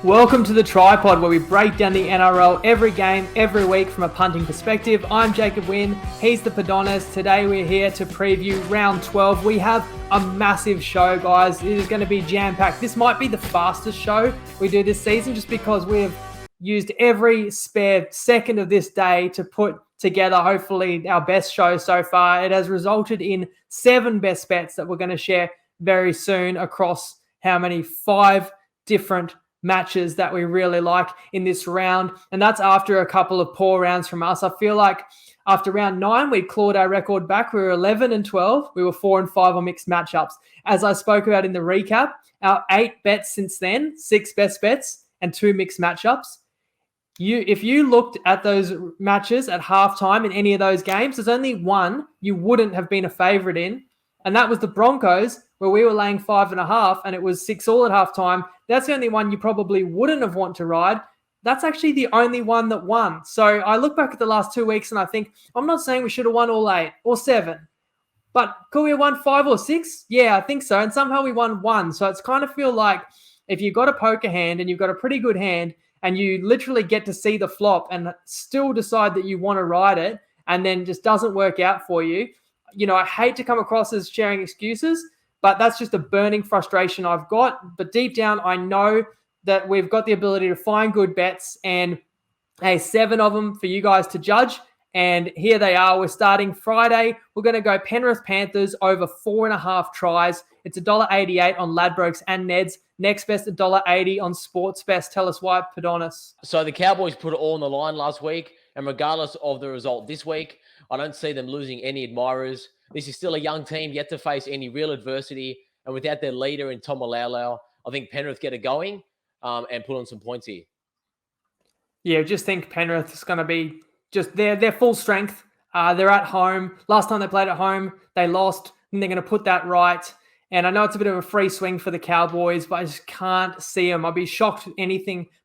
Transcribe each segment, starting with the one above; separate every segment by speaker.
Speaker 1: Welcome to the TryPod, where we break down the NRL every game, every week from a punting perspective. I'm Jacob Wynn, he's the Podonist. Today we're here to preview round 12. We have a massive show, guys. It is going to be jam-packed. This might be the fastest show we do this season just because we've used every spare second of this day to put together, hopefully, our best show so far. It has resulted in 7 best bets that we're going to share very soon across how many? 5 different matches that we really like in this round. And that's after a couple of poor rounds from us. I feel like after round 9, we clawed our record back. We were 11-12. We were 4-5 on mixed matchups. As I spoke about in the recap, our 8 bets since then, 6 best bets and 2 mixed matchups. If you looked at those matches at halftime in any of those games, there's only one you wouldn't have been a favorite in, and that was the Broncos, where we were laying 5.5 and it was 6-all at halftime. That's the only one you probably wouldn't have wanted to ride. That's actually the only one that won. So I look back at the last 2 weeks and I think, I'm not saying we should have won all 8 or 7, but could we have won 5 or 6? Yeah, I think so. And somehow we won 1. So it's kind of feel like if you've got a poker hand and you've got a pretty good hand and you literally get to see the flop and still decide that you want to ride it and then just doesn't work out for you, you know, I hate to come across as sharing excuses, but that's just a burning frustration I've got. But deep down, I know that we've got the ability to find good bets, and 7 of them for you guys to judge. And here they are. We're starting Friday. We're going to go Penrith Panthers over 4.5 tries. It's $1.88 on Ladbrokes and Neds. Next best, $1.80 on Sports Best. Tell us why, Padonis.
Speaker 2: So the Cowboys put it all on the line last week, and regardless of the result this week, I don't see them losing any admirers. This is still a young team, yet to face any real adversity. And without their leader in Tom Malalau, I think Penrith get it going and put on some points here.
Speaker 1: Yeah, just think Penrith is going to be just their full strength. They're at home. Last time they played at home, they lost, and they're going to put that right. And I know it's a bit of a free swing for the Cowboys, but I just can't see them. I'd be shocked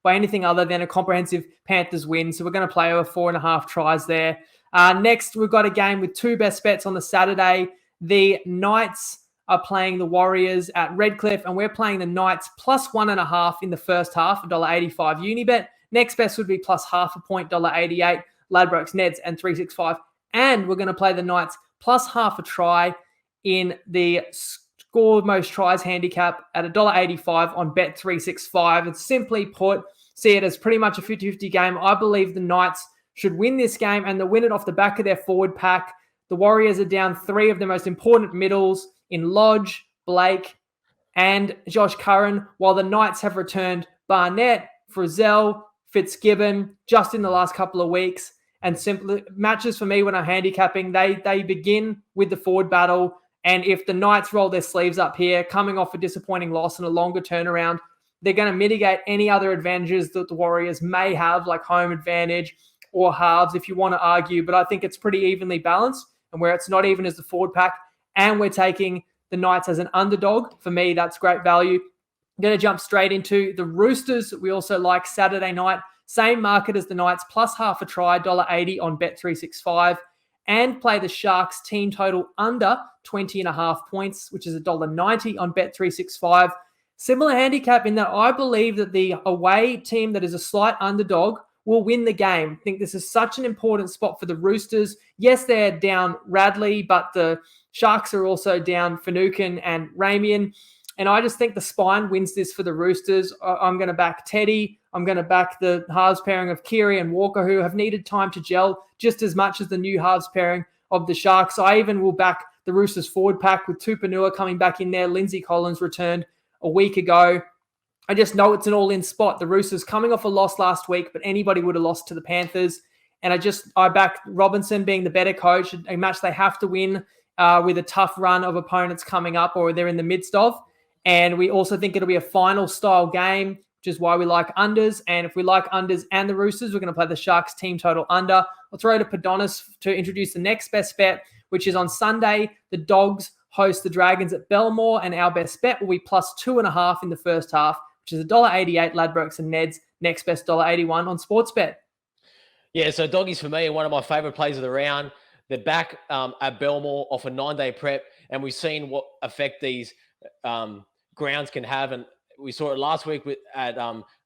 Speaker 1: by anything other than a comprehensive Panthers win. So we're going to play over 4.5 tries there. Next, we've got a game with 2 best bets on the Saturday. The Knights are playing the Warriors at Redcliffe, and we're playing the Knights plus 1.5 in the first half, $1.85 Unibet. Next best would be plus half a point, $1.88, Ladbrokes, Neds, and 365. And we're going to play the Knights plus half a try in the score most tries handicap at $1.85 on Bet365. And simply put, see it as pretty much a 50-50 game. I believe the Knights should win this game, and they'll win it off the back of their forward pack. The Warriors are down 3 of the most important middles in Lodge, Blake, and Josh Curran, while the Knights have returned Barnett, Frizzell, Fitzgibbon just in the last couple of weeks. And simply matches for me when I'm handicapping, they begin with the forward battle. And if the Knights roll their sleeves up here, coming off a disappointing loss and a longer turnaround, they're going to mitigate any other advantages that the Warriors may have, like home advantage or halves, if you want to argue. But I think it's pretty evenly balanced, and where it's not even as the forward pack, and we're taking the Knights as an underdog. For me, that's great value. I'm going to jump straight into the Roosters. We also like Saturday night. Same market as the Knights, plus half a try, $1.80 on Bet365. And play the Sharks team total under 20.5 points, which is $1.90 on Bet365. Similar handicap in that I believe that the away team that is a slight underdog will win the game. I think this is such an important spot for the Roosters. Yes, they're down Radley, but the Sharks are also down Finucane and Ramian. And I just think the spine wins this for the Roosters. I'm going to back Teddy. I'm going to back the halves pairing of Keary and Walker, who have needed time to gel just as much as the new halves pairing of the Sharks. I even will back the Roosters forward pack with Tupanua coming back in there. Lindsay Collins returned a week ago. I just know it's an all-in spot. The Roosters coming off a loss last week, but anybody would have lost to the Panthers. And I back Robinson being the better coach, a match they have to win with a tough run of opponents coming up or they're in the midst of. And we also think it'll be a final style game, which is why we like unders. And if we like unders and the Roosters, we're going to play the Sharks team total under. I'll throw to Padonis to introduce the next best bet, which is on Sunday. The Dogs host the Dragons at Belmore, and our best bet will be plus 2.5 in the first half, which is $1.88 Ladbrokes and Neds. Next best $1.81 on Sportsbet.
Speaker 2: Yeah, so doggies for me are one of my favourite plays of the round. They're back at Belmore off a 9-day prep, and we've seen what effect these grounds can have and We saw it last week at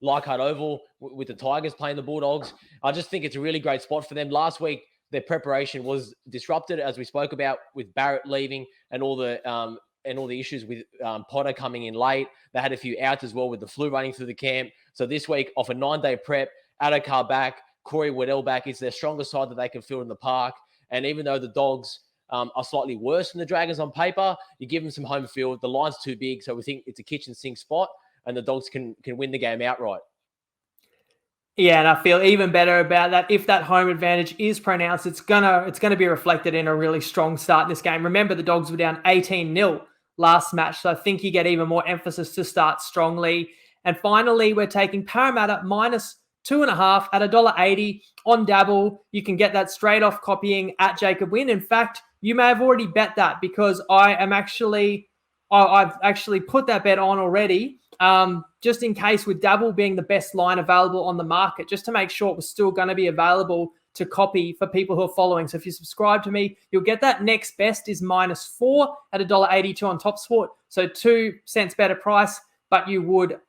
Speaker 2: Leichhardt Oval with the Tigers playing the Bulldogs. I just think it's a really great spot for them. Last week, their preparation was disrupted, as we spoke about, with Barrett leaving and all the issues with Potter coming in late. They had a few outs as well with the flu running through the camp. So this week, off a 9-day prep, Adokar back, Corey Waddell back, is their strongest side that they can field in the park. And even though the Dogs are slightly worse than the Dragons on paper, you give them some home field. The line's too big, so we think it's a kitchen sink spot, and the Dogs can win the game outright.
Speaker 1: Yeah, and I feel even better about that. If that home advantage is pronounced, it's gonna be reflected in a really strong start in this game. Remember, the Dogs were down 18-0 last match, so I think you get even more emphasis to start strongly. And finally, we're taking Parramatta minus 2.5 at $1.80 on Dabble. You can get that straight off copying at Jacob Wynn. In fact, you may have already bet that, because I've actually put that bet on already. Just in case, with Dabble being the best line available on the market, just to make sure it was still going to be available to copy for people who are following. So if you subscribe to me, you'll get that next best is -4 at $1.82 on TopSport. So 2 cents better price, but you would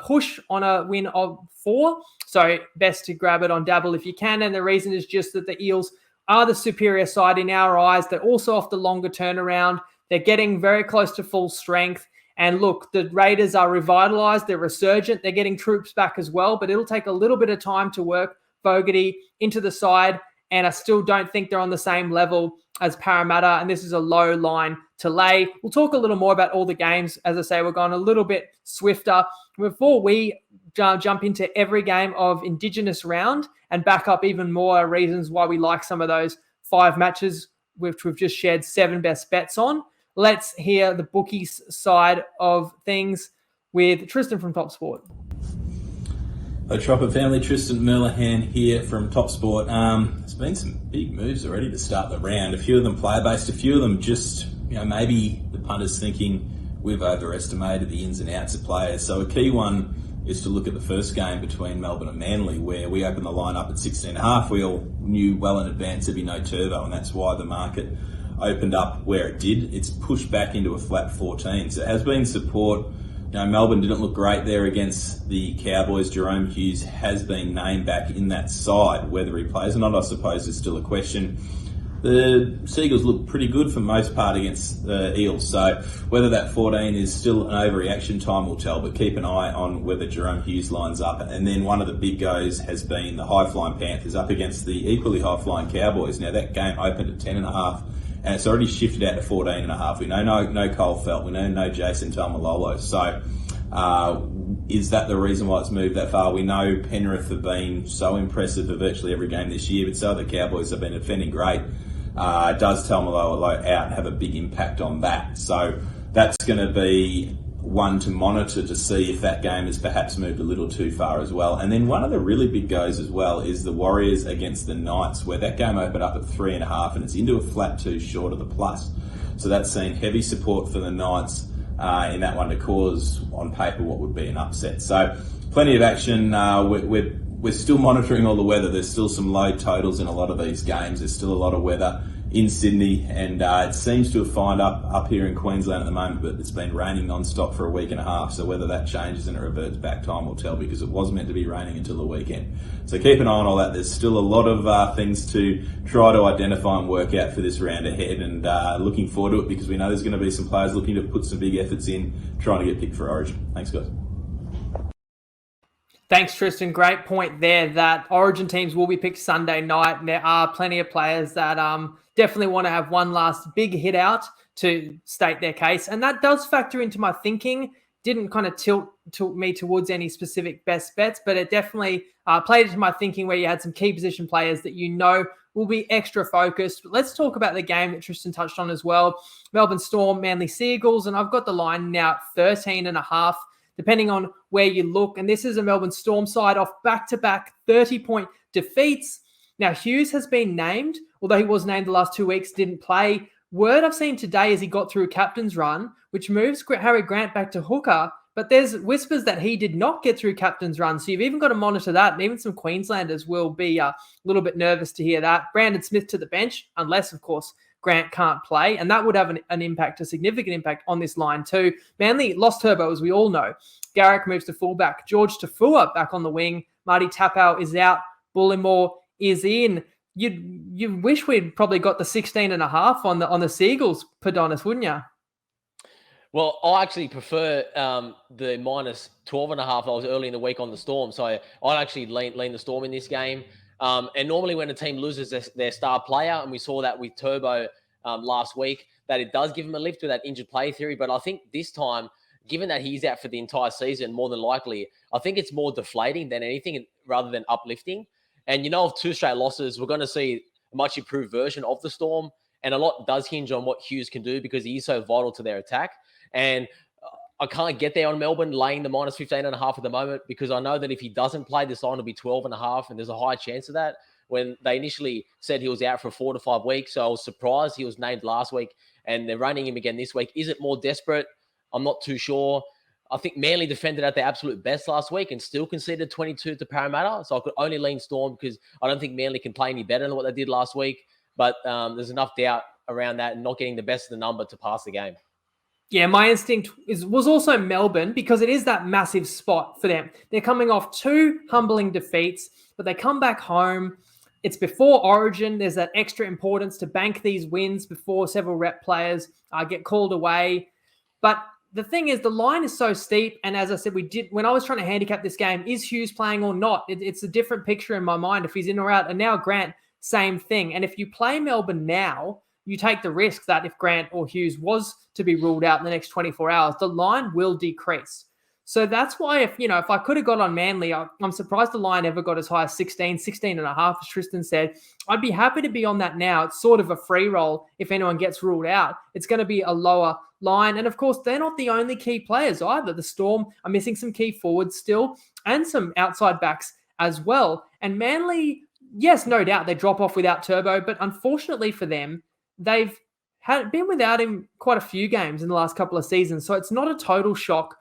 Speaker 1: push on a win of 4. So best to grab it on Dabble if you can. And the reason is just that the Eels are the superior side in our eyes. They're also off the longer turnaround. They're getting very close to full strength. And look, the Raiders are revitalized. They're resurgent. They're getting troops back as well, but it'll take a little bit of time to work Fogarty into the side. And I still don't think they're on the same level as Parramatta. And this is a low line to lay. We'll talk a little more about all the games. As I say, we're going a little bit swifter. Before we jump into every game of Indigenous round and back up even more reasons why we like some of those 5 matches, which we've just shared 7 best bets on, let's hear the bookies side of things with Tristan from TopSport.
Speaker 3: Hello, TryPod family. Tristan Merlihan here from TopSport. There's been some big moves already to start the round. A few of them player-based, a few of them just, maybe the punters thinking we've overestimated the ins and outs of players. So a key one is to look at the first game between Melbourne and Manly, where we opened the line up at 16.5. We all knew well in advance there'd be no turbo, and that's why the market opened up where it did. It's pushed back into a flat 14. So it has been support. Melbourne didn't look great there against the Cowboys. Jerome Hughes has been named back in that side. Whether he plays or not, I suppose, is still a question. The Seagulls look pretty good for most part against the Eels. So whether that 14 is still an overreaction, time will tell. But keep an eye on whether Jerome Hughes lines up. And then one of the big goes has been the high-flying Panthers up against the equally high-flying Cowboys. Now, that game opened at 10.5. And it's already shifted out to 14.5. We know no Cole Felt. We know no Jason Taumalolo. So is that the reason why it's moved that far? We know Penrith have been so impressive for virtually every game this year, but so the Cowboys have been defending great. Does Taumalolo out have a big impact on that? So that's going to be one to monitor to see if that game has perhaps moved a little too far as well. And then one of the really big goes as well is the Warriors against the Knights, where that game opened up at 3.5 and it's into a flat 2 short of the plus. So that's seen heavy support for the Knights in that one to cause, on paper, what would be an upset. So plenty of action. We're still monitoring all the weather. There's still some low totals in a lot of these games. There's still a lot of weather in Sydney, and it seems to have fined up here in Queensland at the moment, but it's been raining non-stop for a week and a half. So whether that changes and it reverts back, time will tell, because it was meant to be raining until the weekend. So keep an eye on all that. There's still a lot of things to try to identify and work out for this round ahead, and looking forward to it, because we know there's going to be some players looking to put some big efforts in trying to get picked for Origin. Thanks, guys.
Speaker 1: Thanks, Tristan. Great point there that Origin teams will be picked Sunday night. And there are plenty of players that definitely want to have one last big hit out to state their case. And that does factor into my thinking. Didn't kind of tilt me towards any specific best bets, but it definitely played into my thinking where you had some key position players that will be extra focused. But let's talk about the game that Tristan touched on as well. Melbourne Storm, Manly Seagulls, and I've got the line now at 13.5. Depending on where you look. And this is a Melbourne Storm side off back-to-back 30-point defeats. Now, Hughes has been named, although he was named the last 2 weeks, didn't play. Word I've seen today is he got through a captain's run, which moves Harry Grant back to hooker, but there's whispers that he did not get through captain's run. So you've even got to monitor that, and even some Queenslanders will be a little bit nervous to hear that. Brandon Smith to the bench, unless, of course, Grant can't play, and that would have an impact, a significant impact on this line too. Manly lost Turbo, as we all know. Garrick moves to fullback. George Tafua back on the wing. Marty Tapau is out. Bullimore is in. You wish we'd probably got the 16.5 on the Seagulls, Padonis, wouldn't you?
Speaker 2: Well, I actually prefer the minus 12.5. I was early in the week on the Storm, so I'd actually lean the Storm in this game. And normally when a team loses their star player, and we saw that with Turbo last week, that it does give him a lift with that injured play theory. But I think this time, given that he's out for the entire season, more than likely, I think it's more deflating than anything rather than uplifting. And, of 2 straight losses, we're going to see a much improved version of the Storm. And a lot does hinge on what Hughes can do because he is so vital to their attack. And I can't get there on Melbourne laying the minus 15.5 at the moment because I know that if he doesn't play, this line will be 12.5, and there's a high chance of that. When they initially said he was out for 4 to 5 weeks, so I was surprised he was named last week, and they're running him again this week. Is it more desperate? I'm not too sure. I think Manly defended at their absolute best last week and still conceded 22 to Parramatta, so I could only lean Storm because I don't think Manly can play any better than what they did last week. But there's enough doubt around that and not getting the best of the number to pass the game.
Speaker 1: Yeah, my instinct was also Melbourne because it is that massive spot for them. They're coming off 2 humbling defeats, but they come back home. It's before Origin. There's that extra importance to bank these wins before several rep players get called away. But the thing is, the line is so steep. And as I said, when I was trying to handicap this game, is Hughes playing or not? It's a different picture in my mind if he's in or out. And now Grant, same thing. And if you play Melbourne now, you take the risk that if Grant or Hughes was to be ruled out in the next 24 hours, the line will decrease. So that's why if I could have got on Manly, I'm surprised the line ever got as high as 16.5, as Tristan said. I'd be happy to be on that now. It's sort of a free roll. If anyone gets ruled out, it's going to be a lower line. And of course, they're not the only key players either. The Storm are missing some key forwards still and some outside backs as well. And Manly, yes, no doubt they drop off without Turbo, but unfortunately for them, they've been without him quite a few games in the last couple of seasons. So it's not a total shock.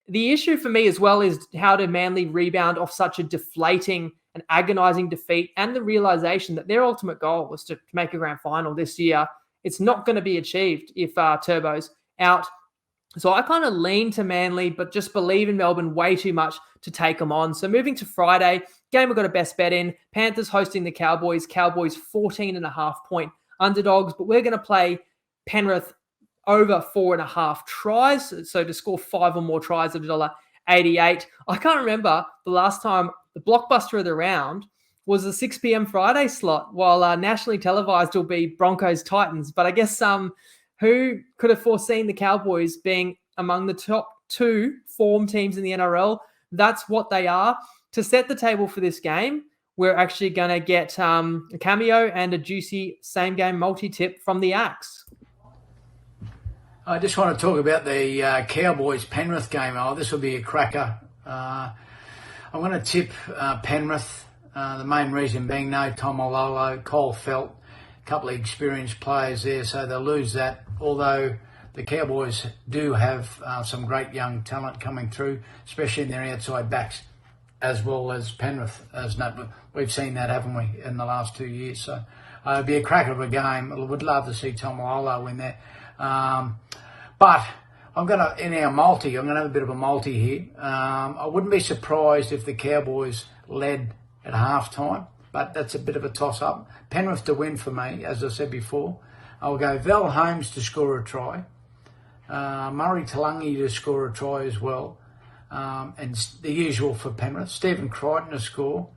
Speaker 1: The issue for me as well is how did Manly rebound off such a deflating and agonizing defeat and the realization that their ultimate goal was to make a grand final this year. It's not going to be achieved if Turbo's out. So I kind of lean to Manly, but just believe in Melbourne way too much to take them on. So moving to Friday, game we've got a best bet in. Panthers hosting the Cowboys. Cowboys 14.5 point underdogs, but we're going to play Penrith over 4.5 tries. So to score 5 or more tries of $1.88. I can't remember the last time the blockbuster of the round was the 6 p.m. Friday slot, while nationally televised will be Broncos Titans. But I guess who could have foreseen the Cowboys being among the top 2 form teams in the NRL? That's what they are. To set the table for this game, we're actually going to get a cameo and a juicy same-game multi-tip from the Axe.
Speaker 4: I just want to talk about the Cowboys-Penrith game. Oh, this will be a cracker. I'm going to tip Penrith. The main reason being no Tom Ololo, Cole Felt, a couple of experienced players there, so they'll lose that. Although the Cowboys do have some great young talent coming through, especially in their outside backs, as well as Penrith. We've seen that, haven't we, in the last 2 years? So it'll be a cracker of a game. I would love to see Tom Ololo win there. But I'm going to, in our multi, I'm going to have a bit of a multi here. I wouldn't be surprised if the Cowboys led at halftime, but that's a bit of a toss-up. Penrith to win for me, as I said before. I'll go Val Holmes to score a try. Murray Talangi to score a try as well. And the usual for Penrith. Stephen Crichton to score.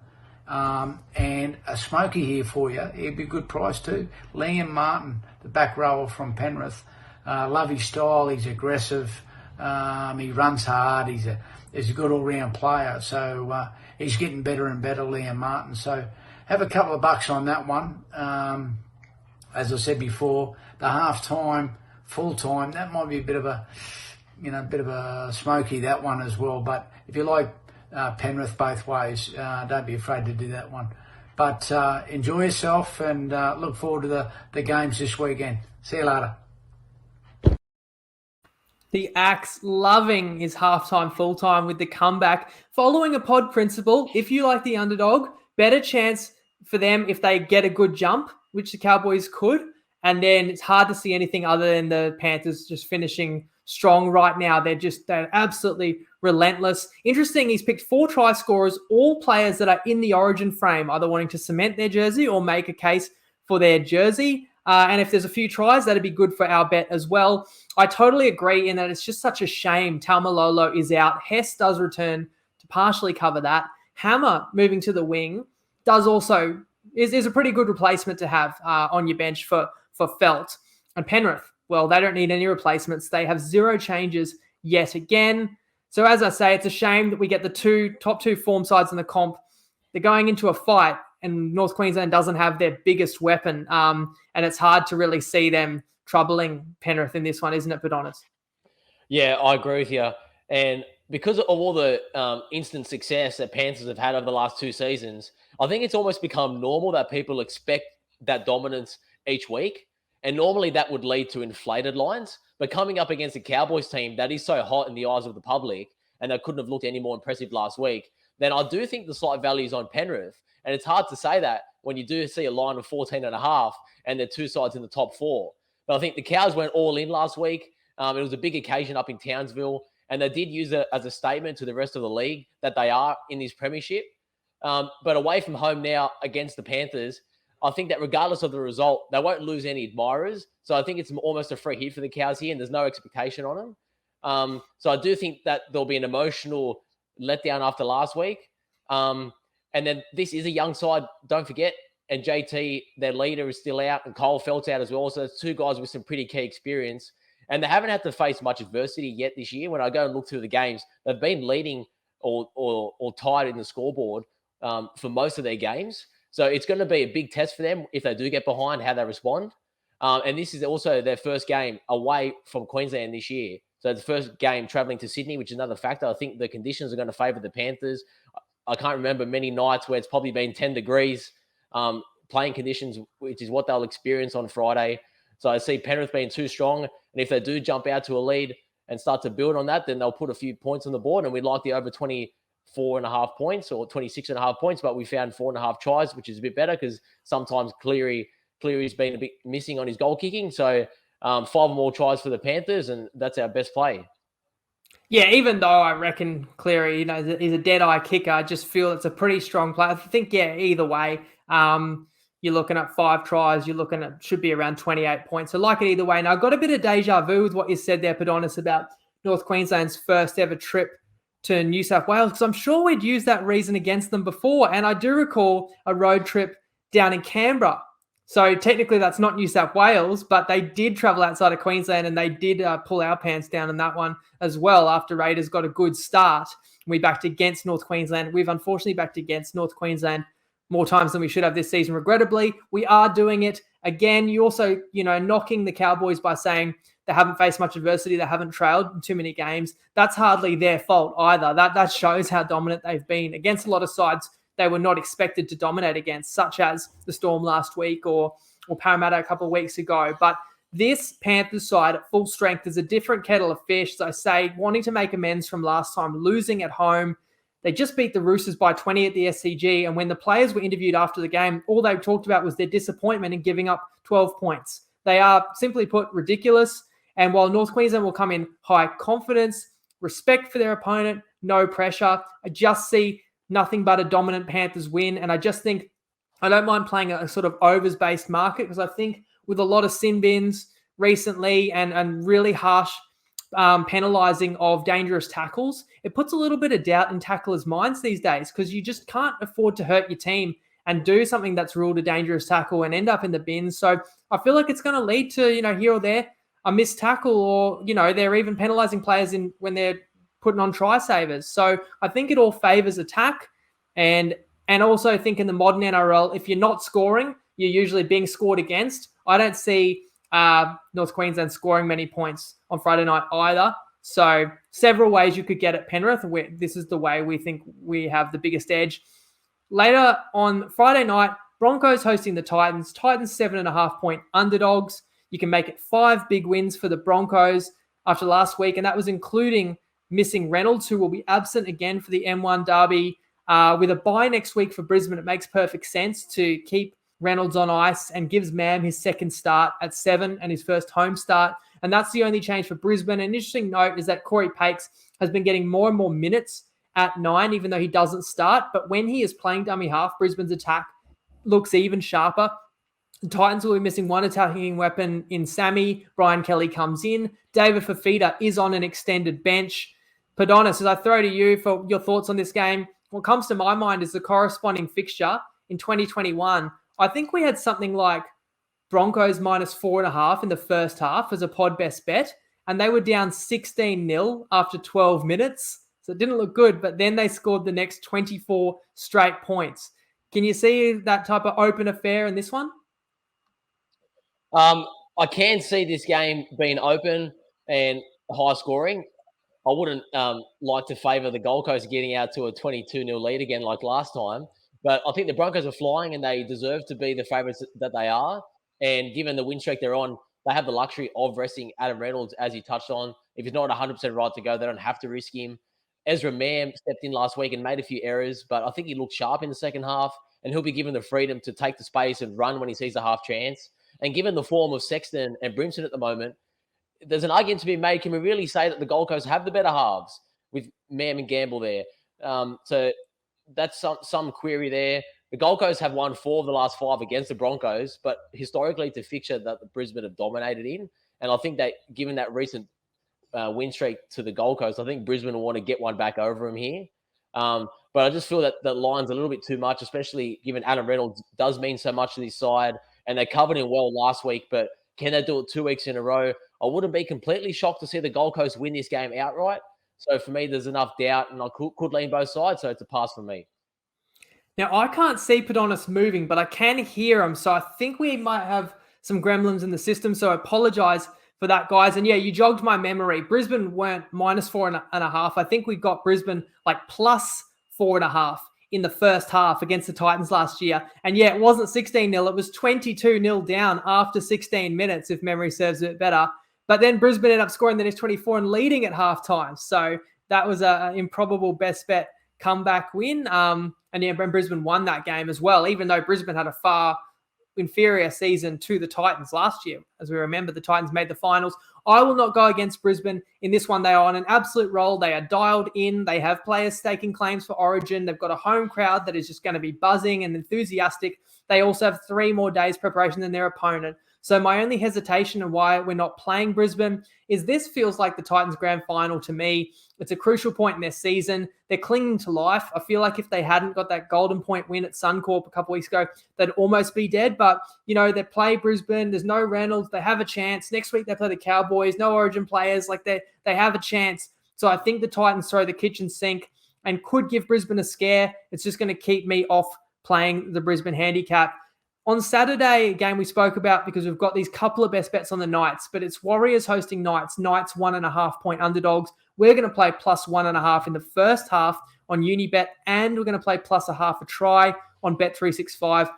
Speaker 4: And a smoky here for you. He'd be a good price too. Liam Martin, the back rower from Penrith. Love his style. He's aggressive. He runs hard. He's a good all-round player. So he's getting better and better, Liam Martin. So have a couple of bucks on that one. As I said before, the half-time, full-time, that might be a bit of a smoky, that one as well. But if you like Penrith both ways, don't be afraid to do that one. But enjoy yourself and look forward to the games this weekend. See you later.
Speaker 1: The Axe loving his halftime, full-time with the comeback. Following a pod principle, if you like the underdog, better chance for them if they get a good jump, which the Cowboys could, And then it's hard to see anything other than the Panthers just finishing strong right now. They're absolutely relentless. Interesting, he's picked 4 try scorers, all players that are in the origin frame, either wanting to cement their jersey or make a case for their jersey. And if there's a few tries, that'd be good for our bet as well. I totally agree in that it's just such a shame Taumalolo is out. Hess does return to partially cover that. Hammer moving to the wing does also is a pretty good replacement to have on your bench for Felt. And Penrith, well, they don't need any replacements. They have 0 changes yet again. So as I say, it's a shame that we get the top two form sides in the comp. They're going into a fight, and North Queensland doesn't have their biggest weapon. And it's hard to really see them troubling Penrith in this one, isn't it, Padonis?
Speaker 2: Yeah, I agree with you. And because of all the instant success that Panthers have had over the last 2 seasons, I think it's almost become normal that people expect that dominance each week. And normally that would lead to inflated lines. But coming up against a Cowboys team that is so hot in the eyes of the public, and that couldn't have looked any more impressive last week, then I do think the slight value is on Penrith. And it's hard to say that when you do see a line of 14.5 and they're 2 sides in the top 4. But I think the Cows went all in last week. It was a big occasion up in Townsville, and they did use it as a statement to the rest of the league that they are in this premiership. But away from home now against the Panthers, I think that regardless of the result, they won't lose any admirers. So I think it's almost a free hit for the Cows here, and there's no expectation on them. So I do think that there'll be an emotional letdown after last week. And then this is a young side, don't forget. And JT, their leader, is still out, and Cole Felt's out as well. So it's 2 guys with some pretty key experience. And they haven't had to face much adversity yet this year. When I go and look through the games, they've been leading or tied in the scoreboard for most of their games. So it's going to be a big test for them if they do get behind, how they respond. And this is also their first game away from Queensland this year. So it's the first game traveling to Sydney, which is another factor. I think the conditions are going to favour the Panthers. I can't remember many nights where it's probably been 10 degrees playing conditions, which is what they'll experience on Friday. So I see Penrith being too strong. And if they do jump out to a lead and start to build on that, then they'll put a few points on the board. And we'd like the over 24.5 points or 26.5 points, but we found 4.5 tries, which is a bit better because sometimes Cleary's been a bit missing on his goal kicking. So 5 more tries for the Panthers, and that's our best play.
Speaker 1: Yeah, even though I reckon Cleary, is a dead-eye kicker, I just feel it's a pretty strong play. I think, either way, you're looking at 5 tries. You're looking at should be around 28 points. So like it either way. Now, I've got a bit of deja vu with what you said there, Padonis, about North Queensland's first ever trip to New South Wales, because I'm sure we'd used that reason against them before. And I do recall a road trip down in Canberra. So technically that's not New South Wales, but they did travel outside of Queensland, and they did pull our pants down in that one as well after Raiders got a good start. We backed against North Queensland. We've unfortunately backed against North Queensland more times than we should have this season, regrettably. We are doing it again. You also, knocking the Cowboys by saying they haven't faced much adversity, they haven't trailed in too many games. That's hardly their fault either. That shows how dominant they've been against a lot of sides they were not expected to dominate against, such as the Storm last week or Parramatta a couple of weeks ago. But this Panthers side at full strength is a different kettle of fish. As I say, wanting to make amends from last time, losing at home. They just beat the Roosters by 20 at the SCG. And when the players were interviewed after the game, all they talked about was their disappointment in giving up 12 points. They are, simply put, ridiculous. And while North Queensland will come in high confidence, respect for their opponent, no pressure, I just see nothing but a dominant Panthers win. And I just think I don't mind playing a sort of overs-based market, because I think with a lot of sin bins recently and really harsh penalising of dangerous tackles, it puts a little bit of doubt in tacklers' minds these days, because you just can't afford to hurt your team and do something that's ruled a dangerous tackle and end up in the bins. So I feel like it's going to lead to, here or there, a missed tackle, or, they're even penalising players when they're putting on try savers. So I think it all favours attack, and also think in the modern NRL, if you're not scoring, you're usually being scored against. I don't see North Queensland scoring many points on Friday night either. So several ways you could get at Penrith. This is the way we think we have the biggest edge. Later on Friday night, Broncos hosting the Titans. Titans 7.5-point underdogs. You can make it 5 big wins for the Broncos after last week, and that was including missing Reynolds, who will be absent again for the M1 derby. With a bye next week for Brisbane, it makes perfect sense to keep Reynolds on ice and gives Mam his second start at 7 and his first home start. And that's the only change for Brisbane. An interesting note is that Corey Pakes has been getting more and more minutes at 9, even though he doesn't start. But when he is playing dummy half, Brisbane's attack looks even sharper. The Titans will be missing one attacking weapon in Sammy. Brian Kelly comes in. David Fafita is on an extended bench. Padonis, as I throw to you for your thoughts on this game, what comes to my mind is the corresponding fixture in 2021. I think we had something like Broncos minus 4.5 in the first half as a pod best bet, and they were down 16-0 after 12 minutes. So it didn't look good, but then they scored the next 24 straight points. Can you see that type of open affair in this one?
Speaker 2: I can see this game being open and high scoring. I wouldn't like to favour the Gold Coast getting out to a 22-0 lead again like last time. But I think the Broncos are flying and they deserve to be the favourites that they are. And given the win streak they're on, they have the luxury of resting Adam Reynolds, as he touched on. If he's not 100% right to go, they don't have to risk him. Ezra Mam stepped in last week and made a few errors, but I think he looked sharp in the second half, and he'll be given the freedom to take the space and run when he sees a half chance. And given the form of Sexton and Brimson at the moment, there's an argument to be made. Can we really say that the Gold Coast have the better halves with Mam and Gamble there? So that's some query there. The Gold Coast have won 4 of the last 5 against the Broncos, but historically it's a fixture that the Brisbane have dominated in. And I think that given that recent win streak to the Gold Coast, I think Brisbane will want to get one back over him here. But I just feel that the line's a little bit too much, especially given Adam Reynolds does mean so much to this side. And they covered him well last week, but can they do it 2 weeks in a row? I wouldn't be completely shocked to see the Gold Coast win this game outright. So for me, there's enough doubt, and I could lean both sides, so it's a pass for me.
Speaker 1: Now, I can't see Padonis moving, but I can hear him. So I think we might have some gremlins in the system. So I apologize for that, guys. And yeah, you jogged my memory. Brisbane weren't minus 4.5. I think we got Brisbane like plus 4.5 in the first half against the Titans last year. And yeah, it wasn't 16-0. It was 22-0 down after 16 minutes, if memory serves a bit better. But then Brisbane ended up scoring the next 24 and leading at halftime. So that was an improbable best bet comeback win. And yeah, Brisbane won that game as well, even though Brisbane had a far inferior season to the Titans last year. As we remember, the Titans made the finals. I will not go against Brisbane in this one. They are on an absolute roll. They are dialed in. They have players staking claims for Origin. They've got a home crowd that is just going to be buzzing and enthusiastic. They also have 3 more days preparation than their opponent. So my only hesitation and why we're not playing Brisbane is this feels like the Titans grand final to me. It's a crucial point in their season. They're clinging to life. I feel like if they hadn't got that golden point win at Suncorp a couple weeks ago, they'd almost be dead. But, you know, they play Brisbane. There's no Reynolds. They have a chance. Next week they play the Cowboys. No Origin players. Like they have a chance. So I think the Titans throw the kitchen sink and could give Brisbane a scare. It's just going to keep me off playing the Brisbane handicap. On Saturday, a game we spoke about because we've got these couple of best bets on the Knights, but it's Warriors hosting Knights. Knights 1.5 point underdogs. We're going to play plus 1.5 in the first half on Unibet, and we're going to play plus 0.5 a try on Bet365.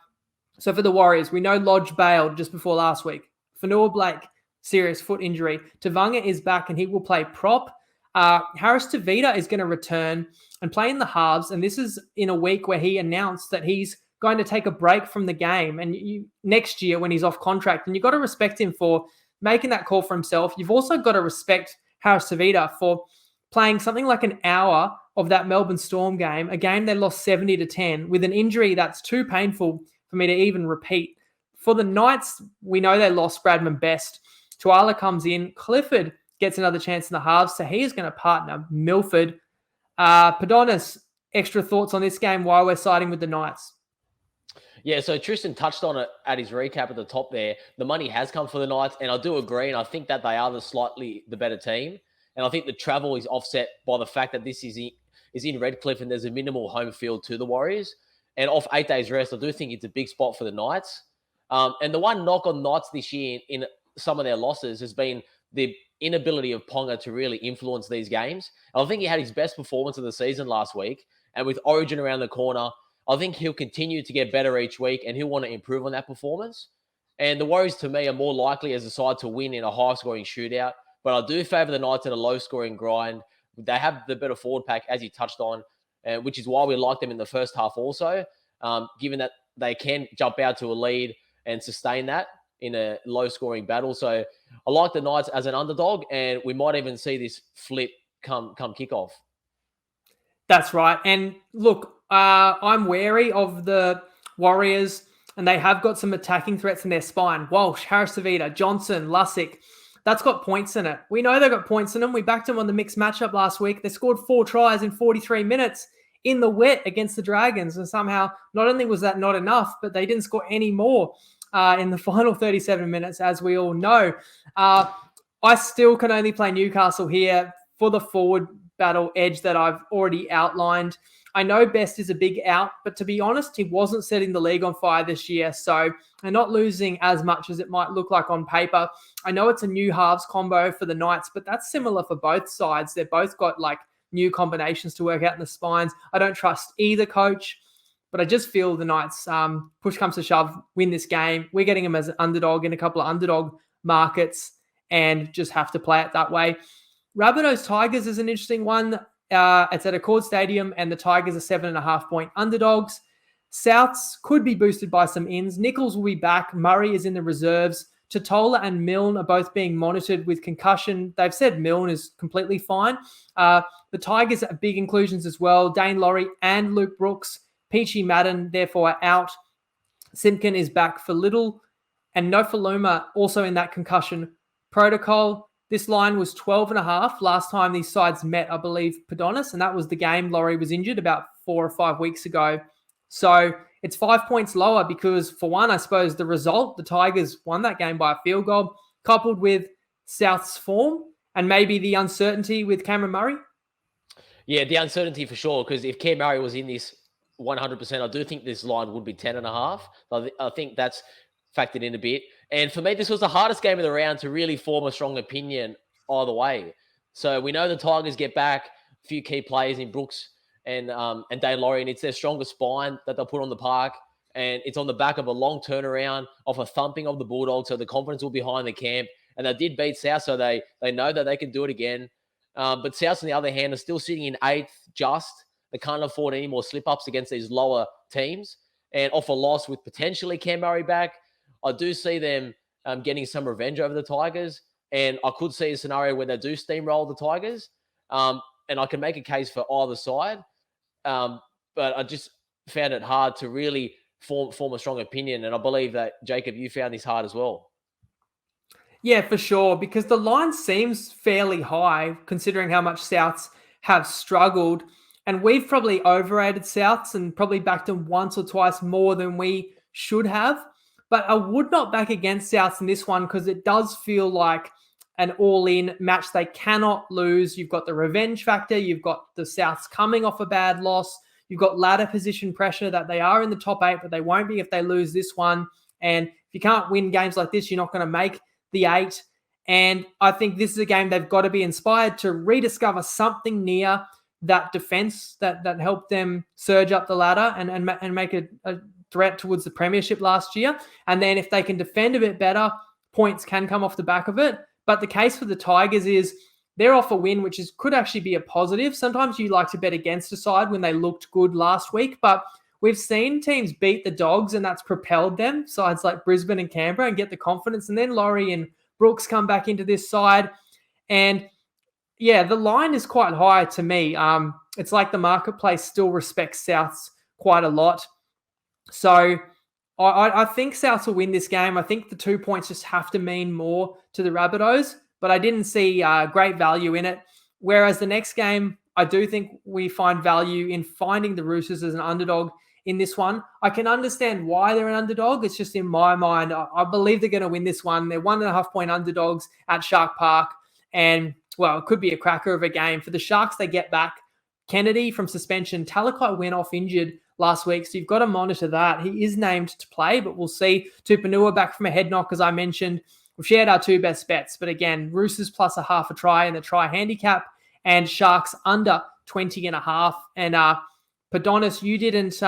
Speaker 1: So for the Warriors, we know Lodge bailed just before last week. Fanua Blake, serious foot injury. Tavanga is back and he will play prop. Harris Tavita is going to return and play in the halves, and this is in a week where he announced that he's going to take a break from the game and next year when he's off contract. And you've got to respect him for making that call for himself. You've also got to respect Harris Tavita for playing something like an hour of that Melbourne Storm game, a game they lost 70-10 with an injury that's too painful for me to even repeat. For the Knights, we know they lost Bradman Best. Tuala comes in. Clifford gets another chance in the halves, so he is going to partner Milford. Padonis, extra thoughts on this game while we're siding with the Knights?
Speaker 2: Yeah, so Tristan touched on it at his recap at the top there. The money has come for the Knights, and I do agree, and I think that they are the better team. And I think the travel is offset by the fact that this is in Redcliffe and there's a minimal home field to the Warriors. And off 8 days rest, I do think it's a big spot for the Knights. And the one knock on Knights this year in some of their losses has been the inability of Ponga to really influence these games. And I think he had his best performance of the season last week. And with Origin around the corner, I think he'll continue to get better each week and he'll want to improve on that performance. And the Warriors, to me, are more likely as a side to win in a high-scoring shootout. But I do favour the Knights in a low-scoring grind. They have the better forward pack, as you touched on, which is why we like them in the first half also, given that they can jump out to a lead and sustain that in a low-scoring battle. So I like the Knights as an underdog, and we might even see this flip come kickoff.
Speaker 1: That's right. And look, I'm wary of the Warriors, and they have got some attacking threats in their spine. Walsh, Harris-Savita, Johnson, Lussick. That's got points in it. We know they've got points in them. We backed them on the mixed matchup last week. They scored 4 tries in 43 minutes in the wet against the Dragons. And somehow, not only was that not enough, but they didn't score any more in the final 37 minutes, as we all know. I still can only play Newcastle here for the forward battle edge that I've already outlined. I know Best is a big out, but to be honest, he wasn't setting the league on fire this year, so they're not losing as much as it might look like on paper. I know it's a new halves combo for the Knights, but that's similar for both sides. They've both got like new combinations to work out in the spines. I don't trust either coach, but I just feel the Knights, push comes to shove, win this game. We're getting them as an underdog in a couple of underdog markets and just have to play it that way. Rabbitohs Tigers is an interesting one. It's at Accord Stadium, and the Tigers are 7.5-point underdogs. Souths could be boosted by some ins. Nichols will be back. Murray is in the reserves. Totola and Milne are both being monitored with concussion. They've said Milne is completely fine. The Tigers are big inclusions as well. Dane Laurie and Luke Brooks. Peachy Madden, therefore, are out. Simpkin is back for little. And Nofaluma also in that concussion protocol. This line was 12.5 last time these sides met, I believe, Padonis, and that was the game Laurie was injured about 4 or 5 weeks ago. So it's 5 points lower because, for one, I suppose the result, the Tigers won that game by a field goal, coupled with South's form and maybe the uncertainty with Cameron Murray.
Speaker 2: Yeah, the uncertainty for sure, because if Cam Murray was in this 100%, I do think this line would be 10.5. I think that's factored in a bit. And for me, this was the hardest game of the round to really form a strong opinion either way. So we know the Tigers get back a few key players in Brooks and Dane Laurie, and it's their strongest spine that they'll put on the park. And it's on the back of a long turnaround of a thumping of the Bulldogs, so the confidence will be behind the camp. And they did beat South, so they know that they can do it again. But South, on the other hand, are still sitting in 8th just. They can't afford any more slip-ups against these lower teams. And off a loss with potentially Cam Murray back, I do see them getting some revenge over the Tigers. And I could see a scenario where they do steamroll the Tigers. And I can make a case for either side. But I just found it hard to really form a strong opinion. And I believe that, Jacob, you found this hard as well.
Speaker 1: Yeah, for sure, because the line seems fairly high considering how much Souths have struggled. And we've probably overrated Souths and probably backed them once or twice more than we should have. But I would not back against Souths in this one because it does feel like an all-in match they cannot lose. You've got the revenge factor. You've got the Souths coming off a bad loss. You've got ladder position pressure that they are in the top 8, but they won't be if they lose this one. And if you can't win games like this, you're not going to make the 8. And I think this is a game they've got to be inspired to rediscover something near that defense that helped them surge up the ladder and make a threat towards the premiership last year. And then if they can defend a bit better, points can come off the back of it. But the case for the Tigers is they're off a win, which could actually be a positive. Sometimes you like to bet against a side when they looked good last week, but we've seen teams beat the Dogs and that's propelled them, sides like Brisbane and Canberra, and get the confidence. And then Laurie and Brooks come back into this side. And yeah, the line is quite high to me. It's like the marketplace still respects Souths quite a lot. So I think Souths will win this game. I think the 2 points just have to mean more to the Rabbitohs, but I didn't see great value in it. Whereas the next game, I do think we find value in finding the Roosters as an underdog in this one. I can understand why they're an underdog. It's just in my mind, I believe they're going to win this one. They're 1.5-point underdogs at Shark Park. And, well, it could be a cracker of a game. For the Sharks, they get back Kennedy from suspension. Talakai went off injured last week, so you've got to monitor that. He is named to play, but we'll see. Tupanua back from a head knock, as I mentioned. We've shared our 2 best bets, but again, Roosters plus a half a try in the try handicap and Sharks under 20.5. And Padonis, you didn't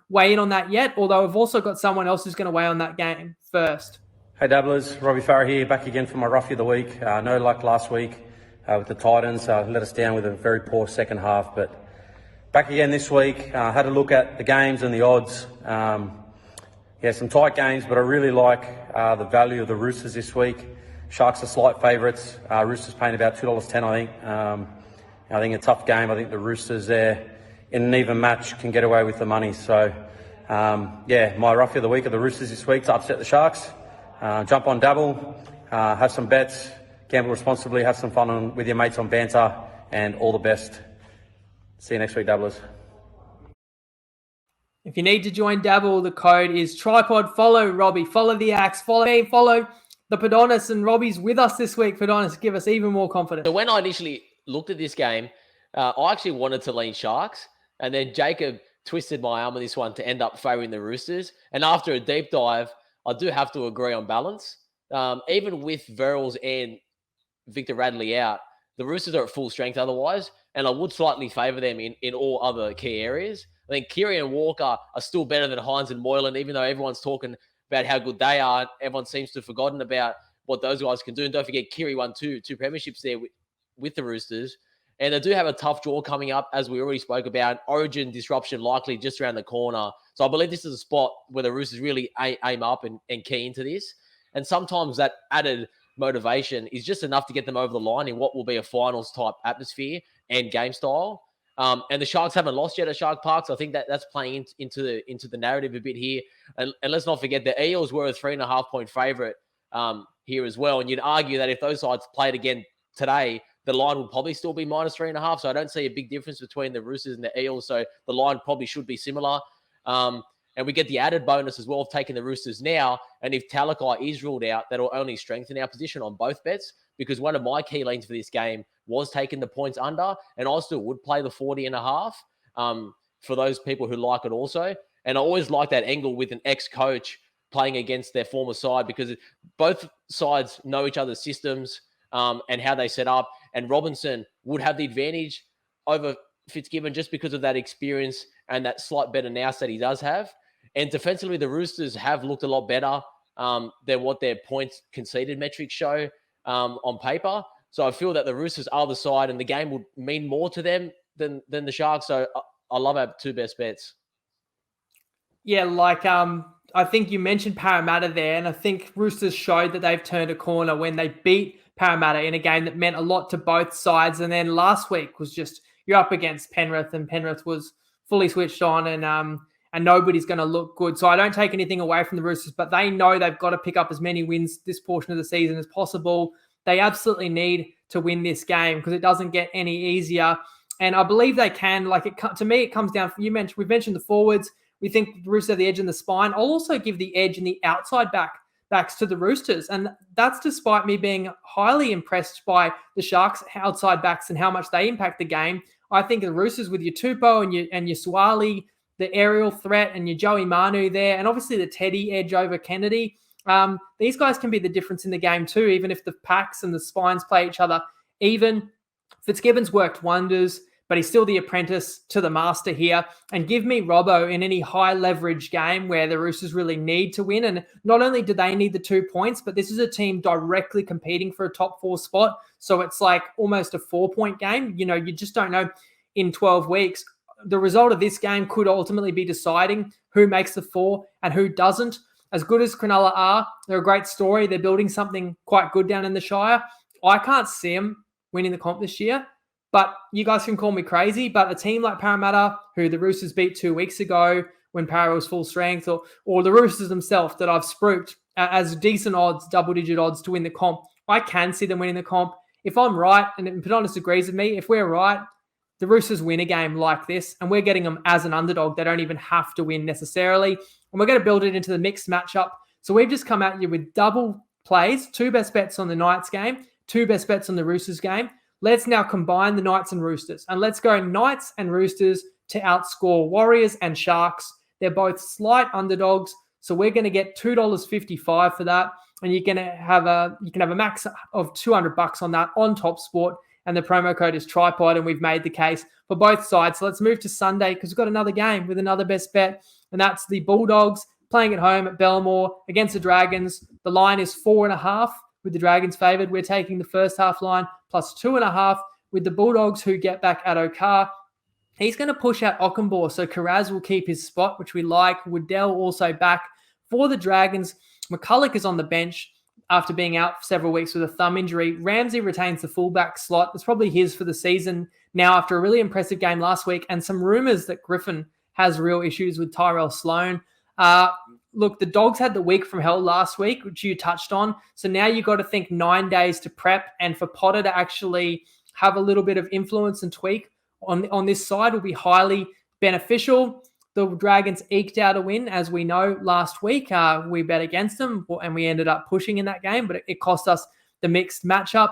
Speaker 1: weigh in on that yet, although I've also got someone else who's going to weigh on that game first.
Speaker 5: Hey Dabblers, Robbie Farah here, back again for my Roughie of the Week. No luck last week with the Titans. Let us down with a very poor second half, but back again this week. Had a look at the games and the odds. Yeah, some tight games, but I really like the value of the Roosters this week. Sharks are slight favourites. Roosters paying about $2.10, I think. I think a tough game. I think the Roosters there in an even match can get away with the money. So, my roughie of the week are the Roosters this week to upset the Sharks. Jump on Dabble, have some bets, gamble responsibly, have some fun with your mates on banter, and all the best. See you next week, Dabblers.
Speaker 1: If you need to join Dabble, the code is TryPod. Follow Robbie, follow the Axe, follow me, follow the Padonis, and Robbie's with us this week. Padonis, give us even more confidence.
Speaker 2: So when I initially looked at this game, I actually wanted to lean Sharks, and then Jacob twisted my arm on this one to end up favouring the Roosters. And after a deep dive, I do have to agree on balance. Even with Verrills and Victor Radley out, the Roosters are at full strength otherwise, and I would slightly favour them in all other key areas. I think Kiri and Walker are still better than Hines and Moylan, even though everyone's talking about how good they are. Everyone seems to have forgotten about what those guys can do. And don't forget, Kiri won two premierships there with the Roosters. And they do have a tough draw coming up, as we already spoke about. Origin disruption likely just around the corner. So I believe this is a spot where the Roosters really aim up and key into this. And sometimes that added motivation is just enough to get them over the line in what will be a finals type atmosphere and game style. And the Sharks haven't lost yet at Shark Park, so I think that's playing into the narrative a bit here. And let's not forget the Eels were a 3.5-point favourite here as well. And you'd argue that if those sides played again today, the line would probably still be minus 3.5. So I don't see a big difference between the Roosters and the Eels. So the line probably should be similar. And we get the added bonus as well of taking the Roosters now. And if Talakai is ruled out, that'll only strengthen our position on both bets, because one of my key lanes for this game was taking the points under, and I still would play the 40.5 for those people who like it also. And I always like that angle with an ex-coach playing against their former side, because both sides know each other's systems and how they set up. And Robinson would have the advantage over Fitzgibbon just because of that experience and that slight better nous that he does have. And defensively, the Roosters have looked a lot better than what their points conceded metrics show on paper. So I feel that the Roosters are the side, and the game would mean more to them than the Sharks. So I love our two best bets.
Speaker 1: Yeah, I think you mentioned Parramatta there, and I think Roosters showed that they've turned a corner when they beat Parramatta in a game that meant a lot to both sides. And then last week was just, you're up against Penrith, and Penrith was fully switched on, and nobody's going to look good. So I don't take anything away from the Roosters, but they know they've got to pick up as many wins this portion of the season as possible. They absolutely need to win this game because it doesn't get any easier. And I believe they can. To me, it comes down, we've mentioned the forwards. We think the Roosters have the edge in the spine. I'll also give the edge in the outside backs to the Roosters. And that's despite me being highly impressed by the Sharks' outside backs and how much they impact the game. I think the Roosters with your Tupou and your Swali, the aerial threat, and your Joey Manu there, and obviously the Teddy edge over Kennedy. These guys can be the difference in the game too, even if the packs and the spines play each other even. Fitzgibbon's worked wonders, but he's still the apprentice to the master here. And give me Robbo in any high leverage game where the Roosters really need to win. And not only do they need the 2 points, but this is a team directly competing for a top 4 spot. So it's like almost a 4-point game. You know, you just don't know in 12 weeks. The result of this game could ultimately be deciding who makes the 4 and who doesn't. As good as Cronulla are, they're a great story. They're building something quite good down in the Shire. I can't see them winning the comp this year, but you guys can call me crazy. But a team like Parramatta, who the Roosters beat 2 weeks ago when Parra was full strength, or the Roosters themselves that I've spruiked as decent odds, double-digit odds to win the comp, I can see them winning the comp. If I'm right, and Padonis agrees with me, if we're right, the Roosters win a game like this, and we're getting them as an underdog. They don't even have to win necessarily. And we're going to build it into the mixed matchup. So we've just come at you with double plays, 2 best bets on the Knights game, 2 best bets on the Roosters game. Let's now combine the Knights and Roosters. And let's go Knights and Roosters to outscore Warriors and Sharks. They're both slight underdogs. So we're going to get $2.55 for that. And you can have a max of $200 on that on TopSport. And the promo code is TryPod, and we've made the case for both sides. So let's move to Sunday because we've got another game with another best bet, and that's the Bulldogs playing at home at Belmore against the Dragons. The line is 4.5 with the Dragons favoured. We're taking the first half line plus 2.5 with the Bulldogs who get back at Okar. He's going to push out Ockenbaugh, so Karaz will keep his spot, which we like. Waddell also back for the Dragons, McCulloch is on the bench after being out several weeks with a thumb injury. Ramsey retains the fullback slot. It's probably his for the season now after a really impressive game last week, and some rumours that Griffin has real issues with Tyrell Sloan. Look, the Dogs had the week from hell last week, which you touched on. So now you've got to think 9 days to prep, and for Potter to actually have a little bit of influence and tweak on this side will be highly beneficial. The Dragons eked out a win, as we know, last week. We bet against them, and we ended up pushing in that game, but it cost us the mixed matchup.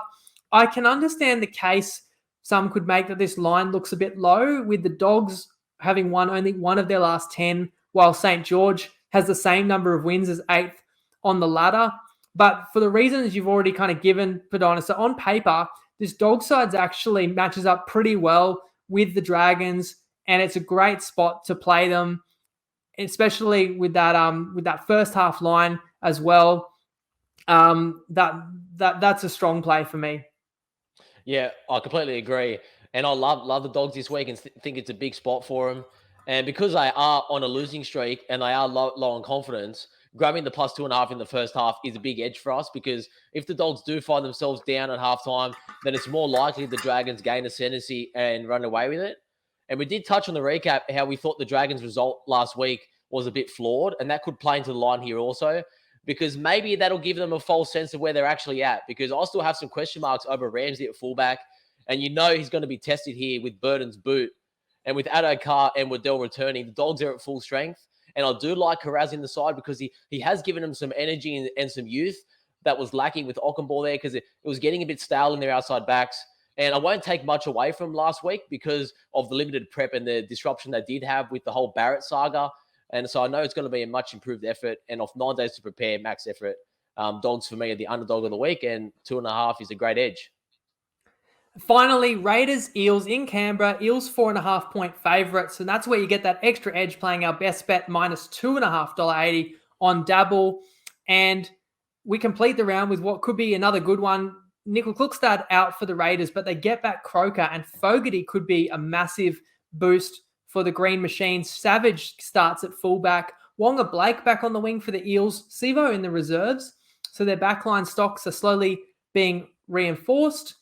Speaker 1: I can understand the case some could make that this line looks a bit low, with the Dogs having won only one of their last 10, while St. George has the same number of wins as 8th on the ladder. But for the reasons you've already kind of given, Padona, so on paper, this Dog side's actually matches up pretty well with the Dragons, and it's a great spot to play them, especially with that first half line as well. That's a strong play for me.
Speaker 2: Yeah, I completely agree. And I love the Dogs this week and think it's a big spot for them. And because they are on a losing streak and they are low on confidence, grabbing the +2.5 in the first half is a big edge for us, because if the Dogs do find themselves down at halftime, then it's more likely the Dragons gain ascendancy and run away with it. And we did touch on the recap how we thought the Dragons' result last week was a bit flawed, and that could play into the line here also, because maybe that'll give them a false sense of where they're actually at, because I still have some question marks over Ramsey at fullback, and you know he's going to be tested here with Burton's boot. And with Addo Carr and Waddell returning, the Dogs are at full strength. And I do like Carraz in the side because he has given them some energy and some youth that was lacking with Ockenball there, because it was getting a bit stale in their outside backs. And I won't take much away from last week because of the limited prep and the disruption they did have with the whole Barrett saga. And so I know it's going to be a much improved effort. And off 9 days to prepare, max effort. Dogs for me are the underdog of the week, and 2.5 is a great edge.
Speaker 1: Finally, Raiders, Eels in Canberra. Eels 4.5-point favourites, and that's where you get that extra edge playing our best bet -$2.5 on Dabble. And we complete the round with what could be another good one. Nickel Klukstad out for the Raiders, but they get back Croker, and Fogarty could be a massive boost for the Green Machines. Savage starts at fullback. Wonga Blake back on the wing for the Eels. Sivo in the reserves. So their backline stocks are slowly being reinforced.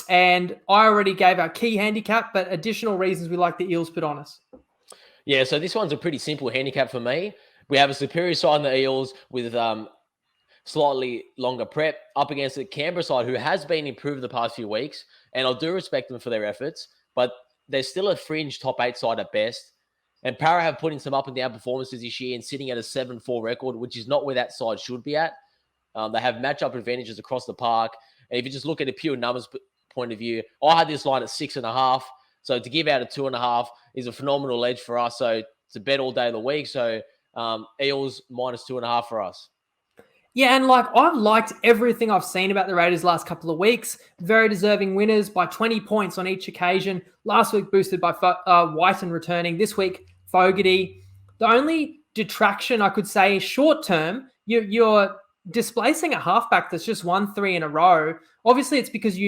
Speaker 1: And I already gave our key handicap, but additional reasons we like the Eels put on us.
Speaker 2: Yeah, so this one's a pretty simple handicap for me. We have a superior side in the Eels with slightly longer prep up against the Canberra side, who has been improved the past few weeks. And I do respect them for their efforts, but they're still a fringe top 8 side at best. And Para have put in some up and down performances this year and sitting at a 7-4 record, which is not where that side should be at. They have matchup advantages across the park. And if you just look at a pure numbers point of view, I had this line at 6.5. So to give out a 2.5 is a phenomenal edge for us. So it's a bet all day of the week. So Eels -2.5 for us.
Speaker 1: Yeah, and I've liked everything I've seen about the Raiders last couple of weeks. Very deserving winners by 20 points on each occasion. Last week boosted by Whiten returning. This week, Fogarty. The only detraction I could say is short term, you're displacing a halfback that's just won 3 in a row. Obviously, it's because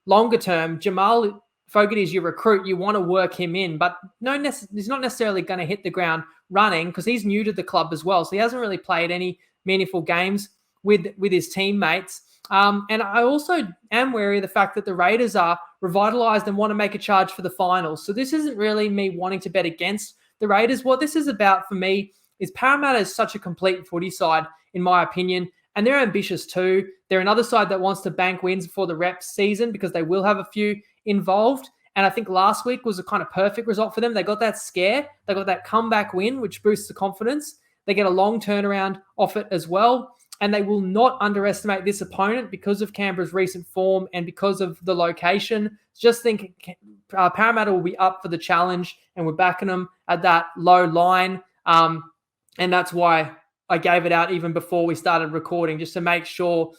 Speaker 1: longer term, Jamal Fogarty is your recruit. You want to work him in, but he's not necessarily going to hit the ground running because he's new to the club as well. So he hasn't really played any meaningful games with his teammates. And I also am wary of the fact that the Raiders are revitalized and want to make a charge for the finals. So this isn't really me wanting to bet against the Raiders. What this is about for me is Parramatta is such a complete footy side, in my opinion, and they're ambitious too. They're another side that wants to bank wins for the rep season because they will have a few involved. And I think last week was a kind of perfect result for them. They got that scare. They got that comeback win, which boosts the confidence. They get a long turnaround off it as well. And they will not underestimate this opponent because of Canberra's recent form and because of the location. Just think Parramatta will be up for the challenge, and we're backing them at that low line. And that's why I gave it out even before we started recording, just to make sure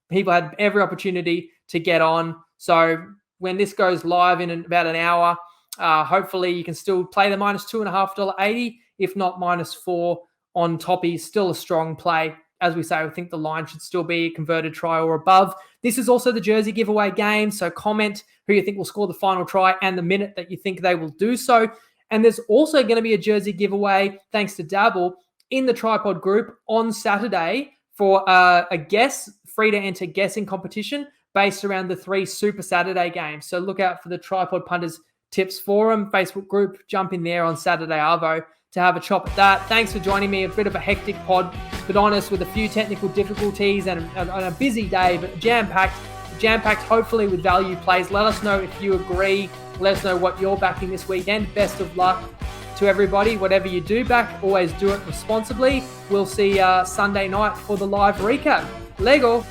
Speaker 1: people had every opportunity to get on. So when this goes live in about an hour, hopefully you can still play the -$2.5 if not -4 on Toppy. Still a strong play. As we say, I think the line should still be a converted try or above. This is also the jersey giveaway game, so comment who you think will score the final try and the minute that you think they will do so. And there's also going to be a jersey giveaway, thanks to Dabble, in the TryPod group on Saturday for a guess, free to enter guessing competition based around the 3 Super Saturday games. So look out for the TryPod Punters Tips Forum Facebook group. Jump in there on Saturday, Arvo, to have a chop at that. Thanks for joining me. A bit of a hectic pod, but honest, with a few technical difficulties and a busy day, but jam-packed, hopefully with value plays. Let us know if you agree. Let us know what you're backing this weekend. Best of luck to everybody. Whatever you do back, always do it responsibly. We'll see Sunday night for the live recap. Lego.